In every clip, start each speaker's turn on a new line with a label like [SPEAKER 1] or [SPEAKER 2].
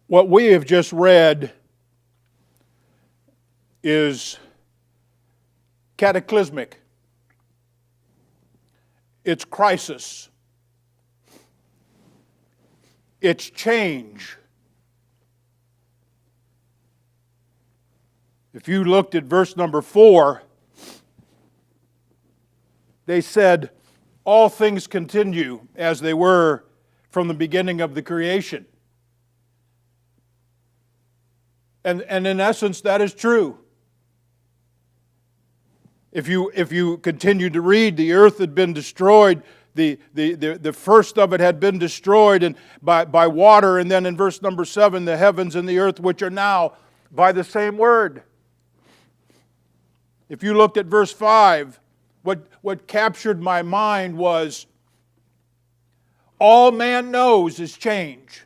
[SPEAKER 1] What we have just read is cataclysmic. It's crisis. It's change. If you looked at verse number 4, they said, all things continue as they were from the beginning of the creation. And in essence, that is true. If you continue to read, the earth had been destroyed. The first of it had been destroyed and by water. And then in verse number 7, the heavens and the earth, which are now by the same word. If you looked at verse 5, what captured my mind was, all man knows is change.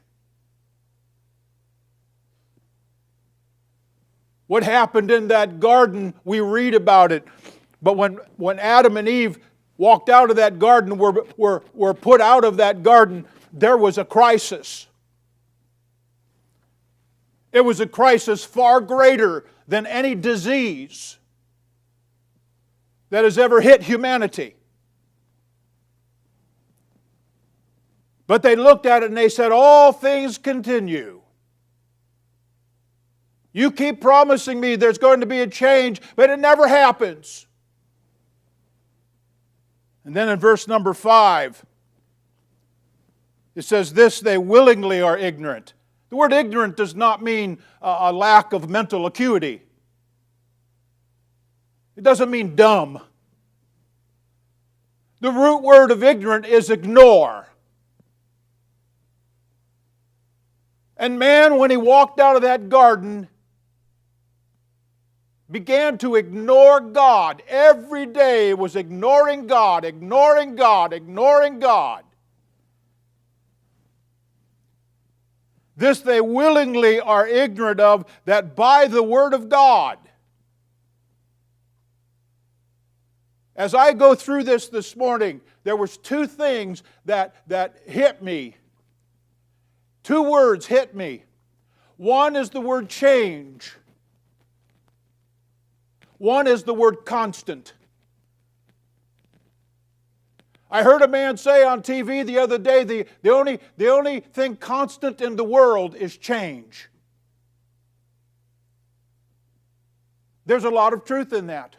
[SPEAKER 1] What happened in that garden, we read about it. But when Adam and Eve walked out of that garden, were put out of that garden, there was a crisis. It was a crisis far greater than any disease that has ever hit humanity. But they looked at it and they said, all things continue. You keep promising me there's going to be a change, but it never happens. And then in verse number 5, it says, this they willingly are ignorant. The word ignorant does not mean a lack of mental acuity. It doesn't mean dumb. The root word of ignorant is ignore. And man, when he walked out of that garden, began to ignore God. Every day was ignoring God, ignoring God, ignoring God. This they willingly are ignorant of, that by the word of God. As I go through this morning, there was two things that hit me. Two words hit me. One is the word change. One is the word constant. I heard a man say on TV the other day, the only thing constant in the world is change. There's a lot of truth in that.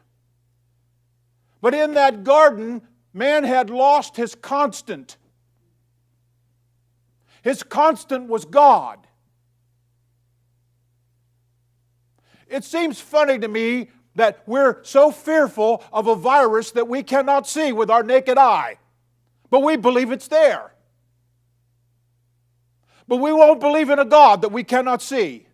[SPEAKER 1] But in that garden, man had lost his constant. His constant was God. It seems funny to me that we're so fearful of a virus that we cannot see with our naked eye. But we believe it's there. But we won't believe in a God that we cannot see.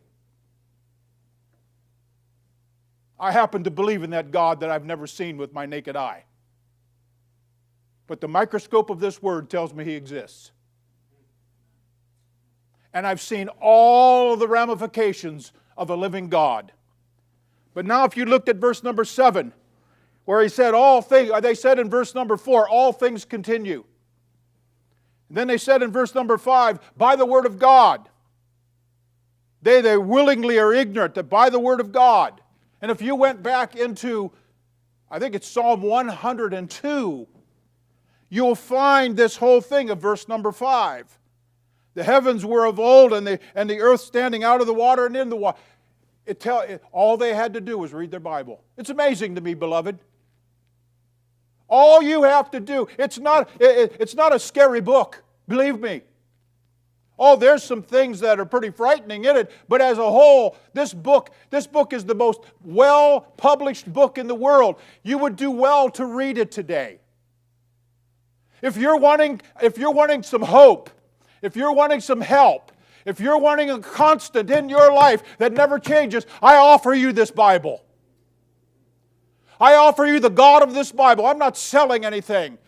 [SPEAKER 1] I happen to believe in that God that I've never seen with my naked eye. But the microscope of this word tells me He exists. And I've seen all of the ramifications of a living God. But now if you looked at verse number 7, where he said all things, they said in verse number 4, all things continue. And then they said in verse number 5, by the word of God. They willingly are ignorant that by the word of God. And if you went back into, I think it's Psalm 102, you'll find this whole thing of verse number 5. The heavens were of old and the earth standing out of the water and in the water. All they had to do was read their Bible. It's amazing to me, beloved. All you have to do, it's not a scary book, believe me. Oh, there's some things that are pretty frightening in it, but as a whole, this book is the most well-published book in the world. You would do well to read it today. If you're wanting some hope, if you're wanting some help, if you're wanting a constant in your life that never changes, I offer you this Bible. I offer you the God of this Bible. I'm not selling anything.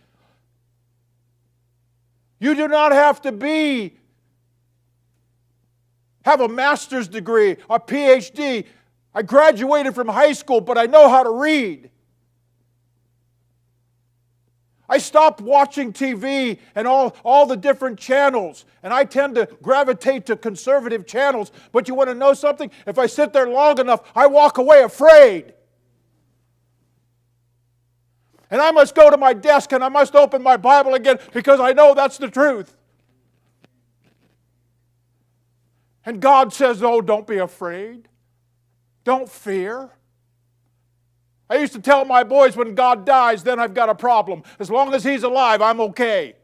[SPEAKER 1] You do not have to have a master's degree, a PhD. I graduated from high school, but I know how to read. I stopped watching TV and all the different channels, and I tend to gravitate to conservative channels. But you want to know something? If I sit there long enough, I walk away afraid. And I must go to my desk and I must open my Bible again because I know that's the truth. And God says, oh, don't be afraid. Don't fear. I used to tell my boys, when God dies, then I've got a problem. As long as He's alive, I'm okay.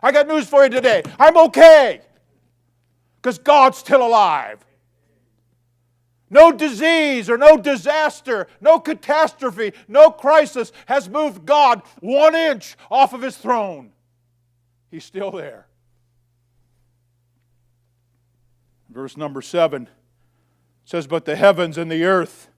[SPEAKER 1] I got news for you today. I'm okay. Because God's still alive. No disease or no disaster, no catastrophe, no crisis has moved God 1 inch off of His throne. He's still there. Verse number 7 says, but the heavens and the earth